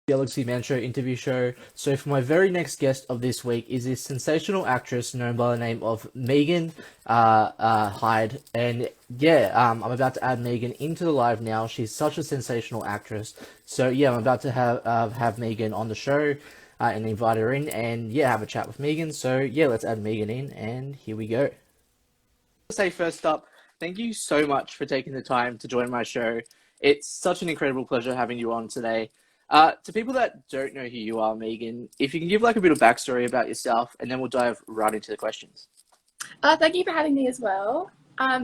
Galaxy Man Show interview show. So for my very next guest of this week is this sensational actress known by the name of Meagan Hyde. And yeah, I'm about to add Meagan into the live now. She's such a sensational actress. So yeah, I'm about to have Meagan on the show and invite her in and yeah, have a chat with Meagan. So yeah, let's add Meagan in and here we go. Say first up, thank you so much for taking the time to join my show. It's such an incredible pleasure having you on today. To people that don't know who you are, Meagan, if you can give like a bit of backstory about yourself, and then we'll dive right into the questions. Thank you for having me as well.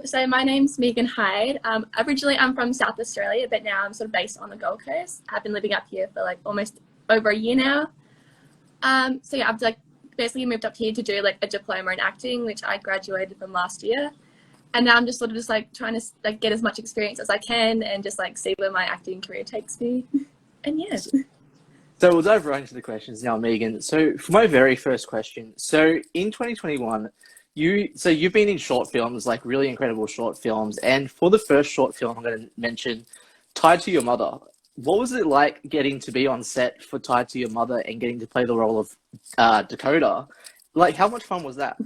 So my name's Meagan Hyde. Originally, I'm from South Australia, but now I'm sort of based on the Gold Coast. I've been living up here for like almost over a year now. So yeah, I've like basically moved up here to do like a diploma in acting, which I graduated from last year. And now I'm just sort of just like trying to like get as much experience as I can and just like see where my acting career takes me. And yeah. So we'll dive right into the questions now, Meagan. So for my very first question, so in 2021, you've been in short films, like really incredible short films, and for the first short film I'm going to mention, Tied to Your Mother. What was it like getting to be on set for Tied to Your Mother and getting to play the role of Dakota? Like, how much fun was that?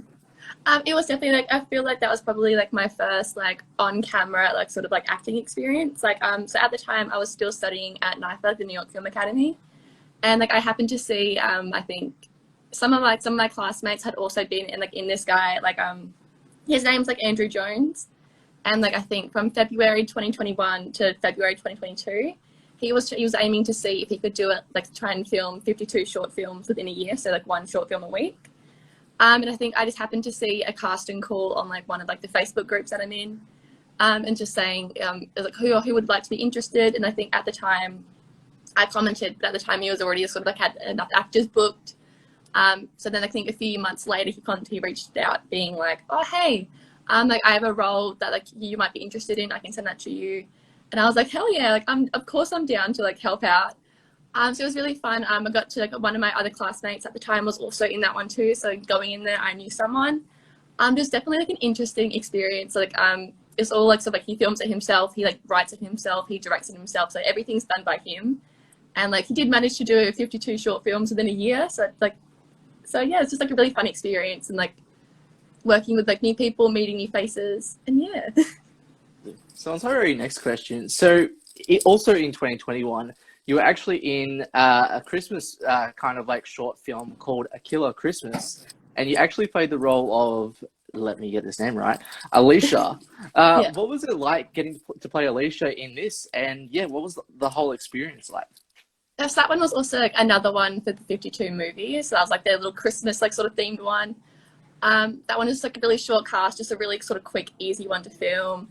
It was definitely like, I feel like that was probably like my first like on camera like sort of like acting experience. Like so at the time I was still studying at NIFA, the New York Film Academy, and like I happened to see I think some of my classmates had also been in this guy like his name's like Andrew Jones, and like I think from February 2021 to February 2022 he was aiming to see if he could do it, like try and film 52 short films within a year, so like one short film a week. And I think I just happened to see a casting call on like one of like the Facebook groups that I'm in, and just saying like who would like to be interested. And I think at the time I commented, but at the time he was already sort of like had enough actors booked. So then I think a few months later he reached out being like, oh hey, like I have a role that like you might be interested in. I can send that to you. And I was like, hell yeah, like of course I'm down to like help out. So it was really fun. I got to like one of my other classmates at the time was also in that one too. So going in there, I knew someone. Just definitely like an interesting experience. Like it's all like sort of like he films it himself. He like writes it himself. He directs it himself. So everything's done by him. And like he did manage to do 52 short films within a year. So yeah, it's just like a really fun experience and like working with like new people, meeting new faces, and yeah. So on to our very next question. So also in 2021, you were actually in a Christmas kind of like short film called A Killer Christmas, and you actually played the role of, let me get this name right, Alicia. Yeah. What was it like getting to play Alicia in this? And yeah, what was the whole experience like? So that one was also like another one for the 52 movie. So that was like their little Christmas like sort of themed one. That one is like a really short cast, just a really sort of quick, easy one to film.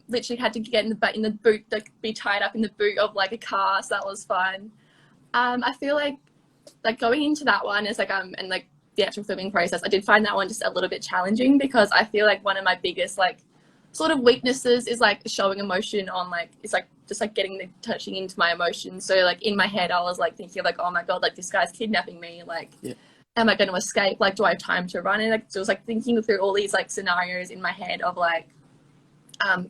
Literally had to get in the boot, like be tied up in the boot of like a car, so that was fun. I feel like going into that one is like and like the actual filming process, I did find that one just a little bit challenging because I feel like one of my biggest like sort of weaknesses is like showing emotion on like it's like just like touching into my emotions. So like in my head I was like thinking like, oh my god, like this guy's kidnapping me, like Yeah. am I going to escape, like do I have time to run? And like so it was like thinking through all these like scenarios in my head of like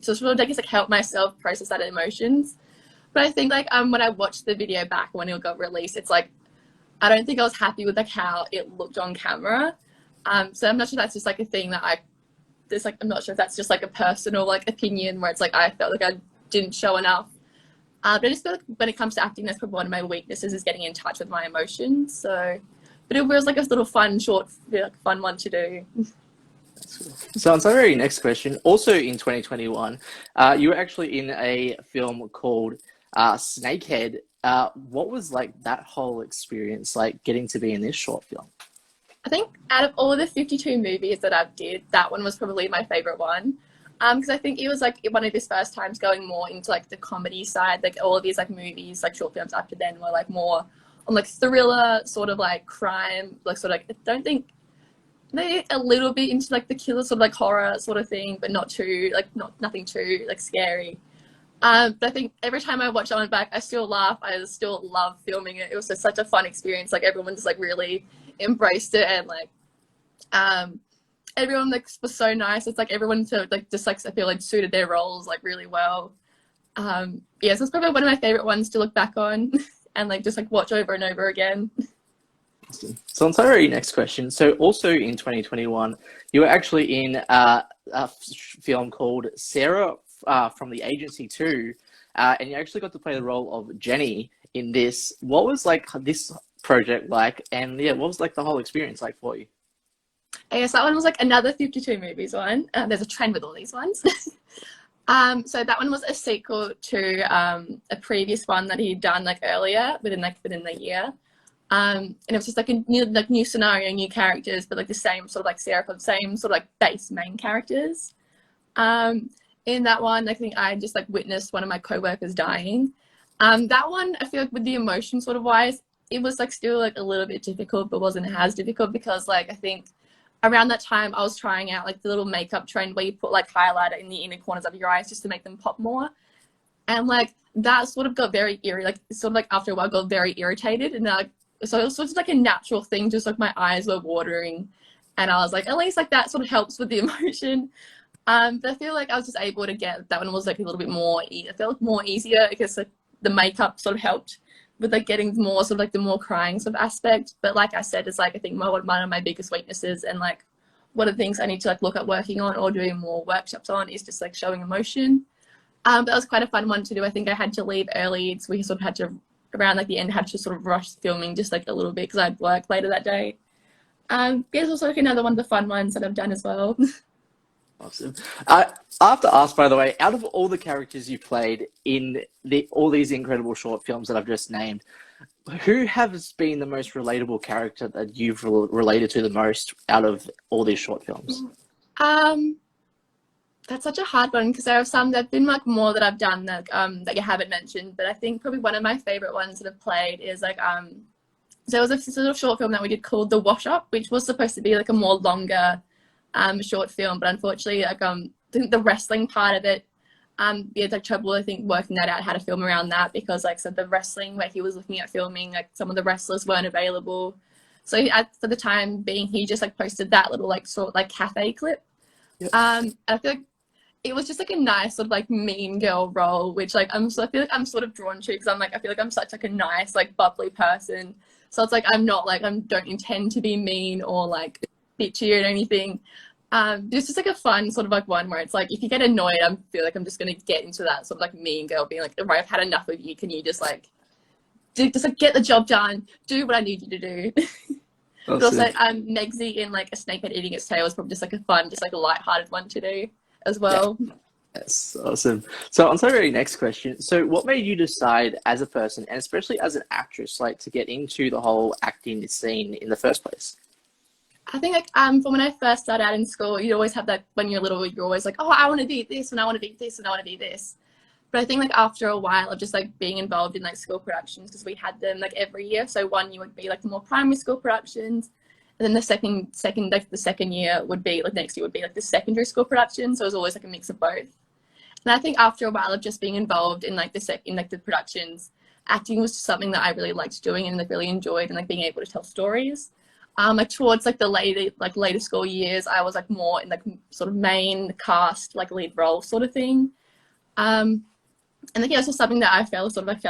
so sort of I guess like help myself process that emotions. But I think like when I watched the video back when it got released, it's like I don't think I was happy with like how it looked on camera. So I'm not sure that's just like a thing that I'm not sure if that's just like a personal like opinion where it's like I felt like I didn't show enough. But I just feel like when it comes to acting, that's probably one of my weaknesses is getting in touch with my emotions. So, but it was like a little fun, short, like, fun one to do. So on to our very next question. Also in 2021, you were actually in a film called Snakehead. What was like that whole experience like getting to be in this short film? I think out of all of the 52 movies that I've did, that one was probably my favorite one. Because I think it was like one of his first times going more into like the comedy side. Like all of these like movies, like short films after then were like more on like thriller, sort of like crime, like sort of like, I don't think maybe a little bit into like the killer sort of like horror sort of thing, but not too like nothing too like scary. But I think every time I watch that one back, I still laugh. I still love filming it. It was just such a fun experience. Like everyone just like really embraced it, and like everyone like was so nice. It's like everyone to like just like I feel like suited their roles like really well. Yeah, so it's probably one of my favorite ones to look back on. and like just like watch over and over again. So on to our next question. So also in 2021, you were actually in film called Sarah from the Agency 2, and you actually got to play the role of Jenny in this. What was like this project like, and yeah, what was like the whole experience like for you? I guess that one was like another 52 movies one. There's a trend with all these ones. So that one was a sequel to a previous one that he'd done like earlier within the year. And it was just like a new scenario, new characters, but like the same sort of like same sort of like base main characters. In that one, I think I just like witnessed one of my co-workers dying. That one, I feel like with the emotion sort of wise, it was like still like a little bit difficult, but wasn't as difficult because like I think around that time I was trying out like the little makeup trend where you put like highlighter in the inner corners of your eyes just to make them pop more. And like that sort of got very eerie, like sort of like after a while got very irritated, and like so it was sort of like a natural thing, just like my eyes were watering, and I was like, at least like that sort of helps with the emotion. But I feel like I was just able to get that one was like a little bit more. I felt like more easier because like the makeup sort of helped with like getting more sort of like the more crying sort of aspect. But like I said, it's like I think one of my biggest weaknesses, and like one of the things I need to like look at working on or doing more workshops on is just like showing emotion. But that was quite a fun one to do. I think I had to leave early, so we sort of had to around like the end had to sort of rush filming just like a little bit because I'd work later that day. Yeah, it's also like another one of the fun ones that I've done as well. Awesome. I have to ask, by the way, out of all the characters you played in all these incredible short films that I've just named, who has been the most relatable character that you've related to the most out of all these short films? That's such a hard one because there are some that have been like more that I've done that you haven't mentioned, but I think probably one of my favorite ones that I've played is like so it was a sort of short film that we did called The Wash Up, which was supposed to be like a more longer short film, but unfortunately like I think the wrestling part of it we had like trouble I think working that out how to film around that because like so the wrestling where he was looking at filming, like some of the wrestlers weren't available, so for the time being he just like posted that little like sort of like cafe clip. Yep. I feel like it was just like a nice sort of like mean girl role, which like I feel like I'm sort of drawn to because I'm like I feel like I'm such like a nice like bubbly person, so it's like I'm not like I don't intend to be mean or like bitchy or anything. It's just like a fun sort of like one where it's like if you get annoyed, I feel like I'm just gonna get into that sort of like mean girl, being like, right, I've had enough of you. Can you just like get the job done, do what I need you to do. But also, Megsy in like A Snakehead Eating Its Tail was probably just like a fun, just like a lighthearted one to do as well. Yeah. That's awesome. So on to our next question. So what made you decide as a person, and especially as an actress, like to get into the whole acting scene in the first place? I think like from when I first started out in school, you always have that when you're little, you're always like, oh, I want to be this and I want to be this and I want to be this. But I think like after a while of just like being involved in like school productions, because we had them like every year. So one year would be like the more primary school productions, and then the second year would be like next year would be like the secondary school production. So it was always like a mix of both. And I think after a while of just being involved in like the productions, acting was something that I really liked doing and like really enjoyed, and like being able to tell stories. Like towards like the later school years, I was like more in like sort of main cast, like lead role sort of thing. And like, yeah, it's just something that I fell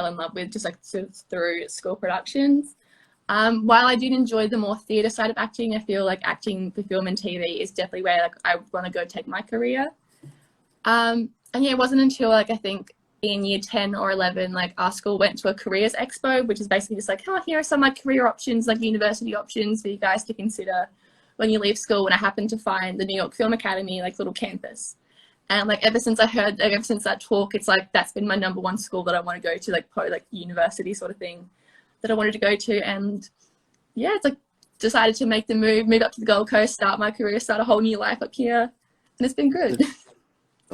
in love with just like sort of through school productions. While I did enjoy the more theatre side of acting, I feel like acting for film and TV is definitely where like I want to go take my career. And yeah, it wasn't until like I think in year 10 or 11, like our school went to a careers expo, which is basically just like, oh, here are some like career options, like university options for you guys to consider when you leave school. And I happened to find the New York Film Academy, like little campus. And like ever since that talk, it's like that's been my number one school that I want to go to, like probably like university sort of thing that I wanted to go to. And yeah, it's like decided to make the move up to the Gold Coast, start my career, start a whole new life up here, and it's been good.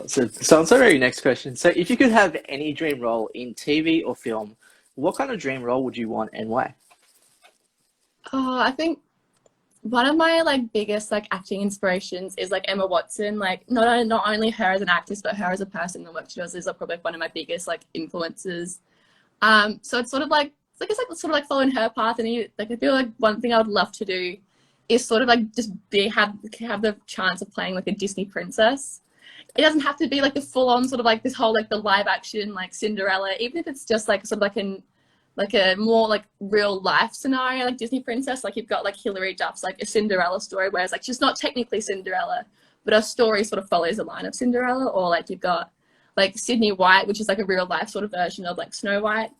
So on to our next question. So if you could have any dream role in TV or film, what kind of dream role would you want and why? Oh, I think one of my like biggest like acting inspirations is like Emma Watson. Like not only her as an actress, but her as a person. The work she does is like, probably one of my biggest like influences. So it's sort of like it's like sort of like following her path. And like I feel like one thing I would love to do is sort of like just have the chance of playing like a Disney princess. It doesn't have to be like the full on sort of like this whole like the live action like Cinderella, even if it's just like sort of like like a more like real life scenario, like Disney princess. Like you've got like Hilary Duff's like a Cinderella story, whereas like she's not technically Cinderella, but her story sort of follows the line of Cinderella. Or like you've got like Sydney White, which is like a real life sort of version of like Snow White.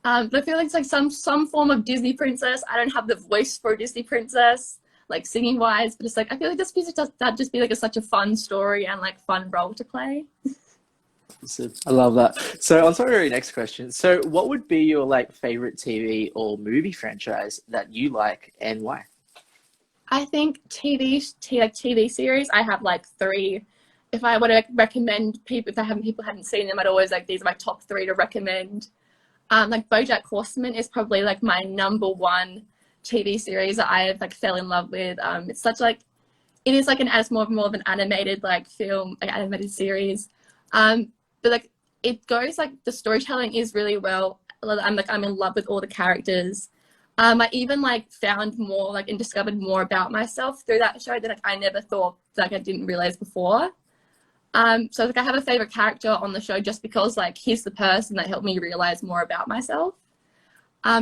But I feel like it's like some form of Disney princess. I don't have the voice for a Disney princess, like singing wise, but it's like I feel like that'd just be like such a fun story and like fun role to play. Awesome. I love that. So on to our very next question. So what would be your like favorite TV or movie franchise that you like and why? I think TV series. I have like three. If I were to recommend people, if people hadn't seen them, I'd always like these are my top three to recommend. Like BoJack Horseman is probably like my number one TV series that I like fell in love with. It's such like it is like it's more of an animated like film, like animated series. But like it goes like the storytelling is really well. I'm in love with all the characters. I even like found more like and discovered more about myself through that show that like I never thought like I didn't realize before. So like I have a favorite character on the show just because like he's the person that helped me realize more about myself.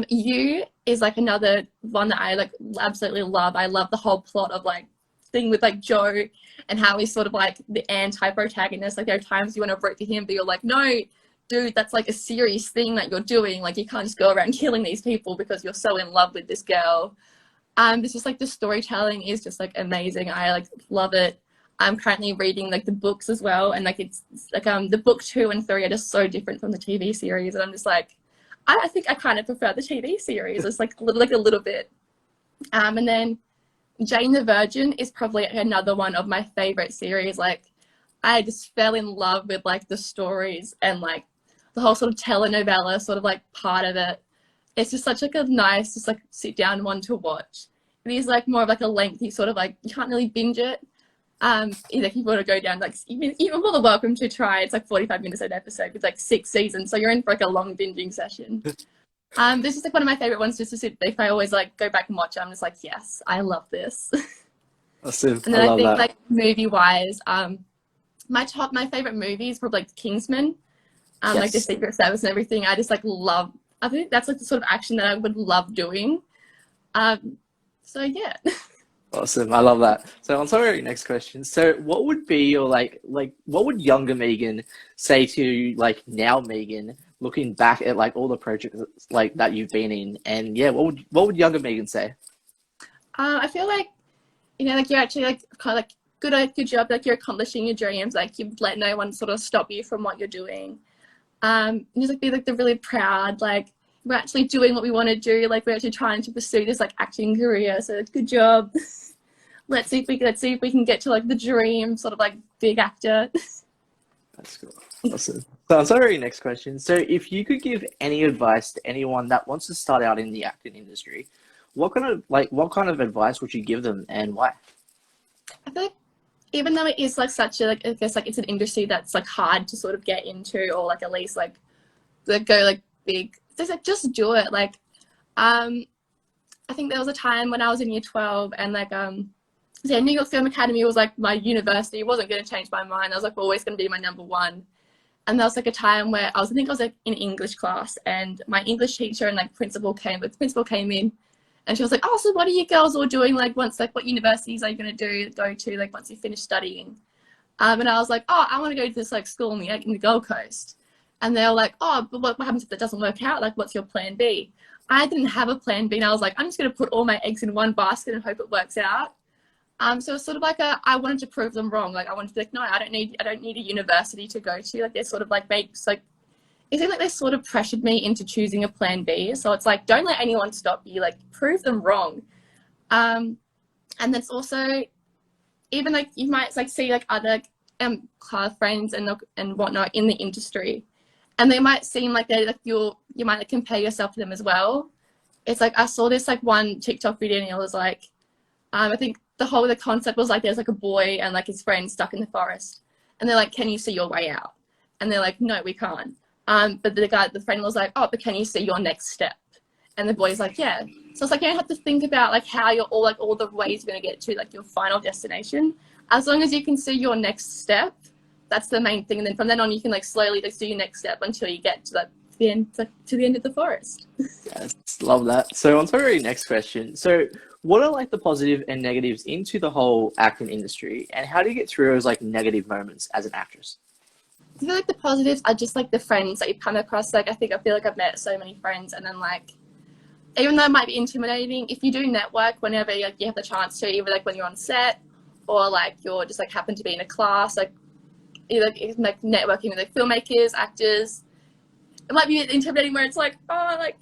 You is like another one that I like absolutely love. I love the whole plot of like thing with like Joe and how he's sort of like the anti-protagonist. Like there are times you want to root for him, but you're like, no, dude, that's like a serious thing that you're doing. Like you can't just go around killing these people because you're so in love with this girl. It's just like the storytelling is just like amazing. I like love it. I'm currently reading like the books as well, and like it's like the book 2 and 3 are just so different from the TV series, and I'm just like, I think I kind of prefer the TV series. It's like a little bit. And then Jane the Virgin is probably another one of my favorite series. Like I just fell in love with like the stories and like the whole sort of telenovela sort of like part of it. It's just such like a nice, just like sit down one to watch. It is like more of like a lengthy sort of like you can't really binge it. If you want to go down, like you're more than welcome to try. It's like 45 minutes an episode with like 6 seasons, so you're in for like a long binging session. This is like one of my favorite ones just to sit. If I always like go back and watch it, I'm just like, yes, I love this. Awesome. And then I I love think that. like movie wise, my favorite movie is probably like Kingsman, like the Yes. Secret Service and everything. I just like love. I think that's like the sort of action that I would love doing. So yeah. Awesome. I love that. So on to our next question. So what would be your like what would younger Meagan say to like now Meagan looking back at like all the projects like that you've been in, and yeah, what would younger Meagan say? I feel like like you're actually like kind of like good job, like you're accomplishing your dreams, like you've let no one sort of stop you from what you're doing. Just like be like the really proud, like we're actually doing what we want to do, like we're actually trying to pursue this like acting career. So good job. Let's see if we can get to like the dream sort of like big actor. That's cool. Awesome. So on to our next question. So if you could give any advice to anyone that wants to start out in the acting industry, what kind of advice would you give them and why? I feel like even though it is like such a like I guess like it's an industry that's like hard to sort of get into or like at least like go like big, it's like just do it. Like I think there was a time when I was in year 12 and like New York Film Academy was like my university. It wasn't going to change my mind. I was like always going to be my number one. And there was like a time where I think I was like in English class, and my English teacher and like principal came in, and she was like, "Oh, so what are you girls all doing? Like what universities are you going to go to like once you finish studying?" And I was like, "Oh, I want to go to this like school in the Gold Coast." And they were like, "Oh, but what happens if that doesn't work out? Like, what's your plan B?" I didn't have a plan B, and I was like, "I'm just going to put all my eggs in one basket and hope it works out." So it's sort of like I wanted to prove them wrong. Like I wanted to be like, no, I don't need a university to go to. Like they sort of like it seemed like they sort of pressured me into choosing a plan B. So it's like, don't let anyone stop you. Like prove them wrong. And that's also even like you might like see like other class friends and whatnot in the industry, and they might seem like they're like you might like compare yourself to them as well. It's like I saw this like one TikTok video and it was like I think the concept was like there's like a boy and like his friend stuck in the forest, and they're like, "Can you see your way out?" And they're like, "No, we can't." But the friend was like, "Oh, but can you see your next step?" And the boy's like, "Yeah." So it's like you don't have to think about like how you're all the ways you're gonna get to like your final destination. As long as you can see your next step, that's the main thing. And then from then on, you can like slowly like do your next step until you get to that to the end of the forest. Yes, love that. So on to our next question. So what are like the positive and negatives into the whole acting industry, and how do you get through those like negative moments as an actress? I feel like the positives are just like the friends that you come across. Like I feel like I've met so many friends, and then like even though it might be intimidating, if you do network whenever like, you have the chance to, either like when you're on set or like you're just like happen to be in a class, like either like networking with like filmmakers, actors, it might be intimidating where it's like, like,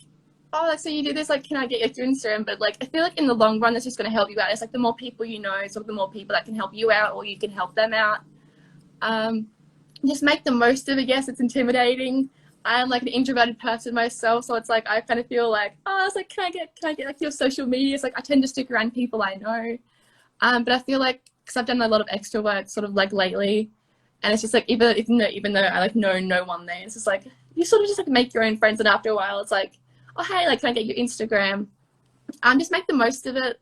so you do this, like, can I get your Instagram? But like, I feel like in the long run, that's just going to help you out. It's like the more people you know, sort of the more people that can help you out, or you can help them out. Just make the most of it. Yes, it's intimidating. I'm like an introverted person myself, so it's like I kind of feel like, it's like, can I get like your social media? It's like I tend to stick around people I know. But I feel like because I've done a lot of extra work, sort of like lately, and it's just like even though I like know no one there, it's just like you sort of just like make your own friends, and after a while, it's like, oh hey, like can I get your Instagram? Just make the most of it.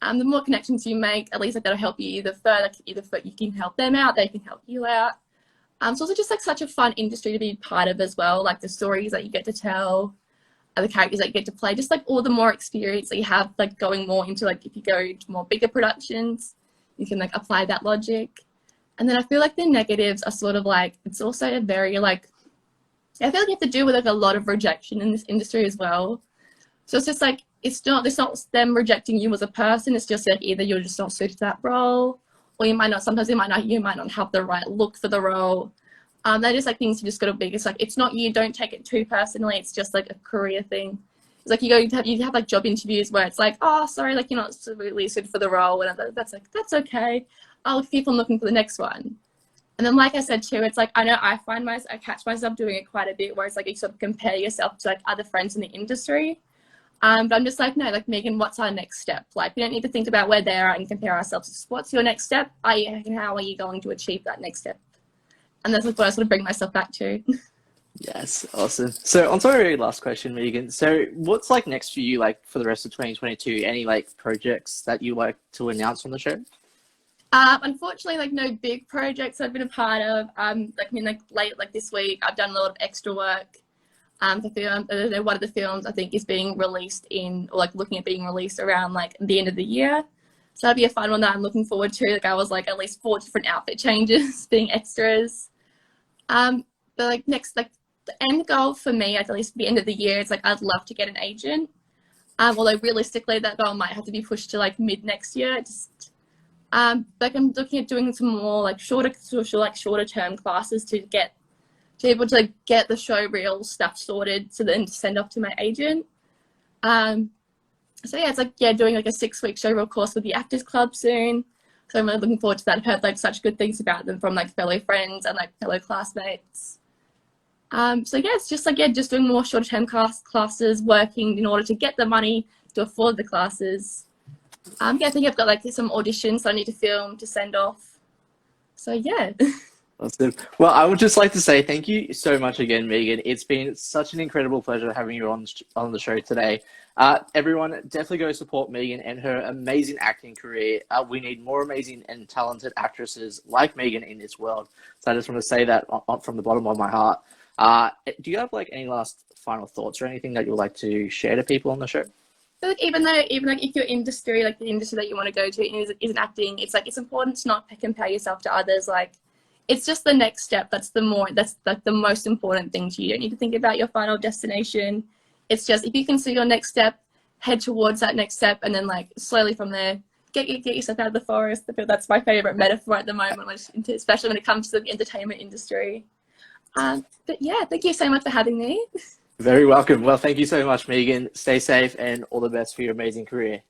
The more connections you make, at least like that'll help you either further, you can help them out, they can help you out. It's also just like such a fun industry to be part of as well. Like the stories that you get to tell, the characters that you get to play, just like all the more experience that you have, like going more into like if you go to more bigger productions, you can like apply that logic. And then I feel like the negatives are sort of like it's also a very like I feel like you have to deal with like a lot of rejection in this industry as well. So it's just like it's not them rejecting you as a person. It's just like either you're just not suited to that role, or you might not. Sometimes you might not have the right look for the role. They're just like things you just got to be. It's like it's not you. Don't take it too personally. It's just like a career thing. It's like you have like job interviews where it's like, oh, sorry, like you're not really suited for the role, and that's okay. I'll keep on looking for the next one. And then, like I said too, it's like I know I catch myself doing it quite a bit, where it's like you sort of compare yourself to like other friends in the industry. But I'm just like, no, like Meagan, what's our next step? Like we don't need to think about where they're at and compare ourselves. Just what's your next step? How are you going to achieve that next step? And that's like what I sort of bring myself back to. Yes, awesome. So on to our very last question, Meagan. So what's like next for you, like for the rest of 2022? Any like projects that you like to announce on the show? Unfortunately, like no big projects I've been a part of. Like this week, I've done a lot of extra work. For film, one of the films I think is being released looking at being released around like the end of the year. So that'll be a fun one that I'm looking forward to. Like I was like at least 4 different outfit changes being extras. But like next, like the end goal for me, at least the end of the year, it's like I'd love to get an agent. Although realistically, that goal might have to be pushed to like mid next year. Like I'm looking at doing some more like shorter term classes to be able to like, get the show reel stuff sorted, so then to send off to my agent. So yeah, it's like doing like a 6-week show reel course with the Actors Club soon. So I'm really looking forward to that. I've heard like such good things about them from like fellow friends and like fellow classmates. So yeah, it's just like just doing more short term classes, working in order to get the money to afford the classes. I think I've got like some auditions that I need to film to send off. So yeah. Awesome. Well, I would just like to say thank you so much again, Meagan. It's been such an incredible pleasure having you on the show today. Everyone, definitely go support Meagan and her amazing acting career. We need more amazing and talented actresses like Meagan in this world. So I just want to say that from the bottom of my heart. Do you have like any last final thoughts or anything that you'd like to share to people on the show? Like even like if your industry, like the industry that you want to go to isn't acting, it's like it's important to not compare yourself to others. Like it's just the next step. That's like the most important thing to you. You don't need to think about your final destination. It's just if you can see your next step, head towards that next step, and then like slowly from there, get yourself out of the forest. I feel that's my favorite metaphor at the moment, especially when it comes to the entertainment industry. But yeah, thank you so much for having me. Very welcome. Well, thank you so much, Meagan. Stay safe and all the best for your amazing career.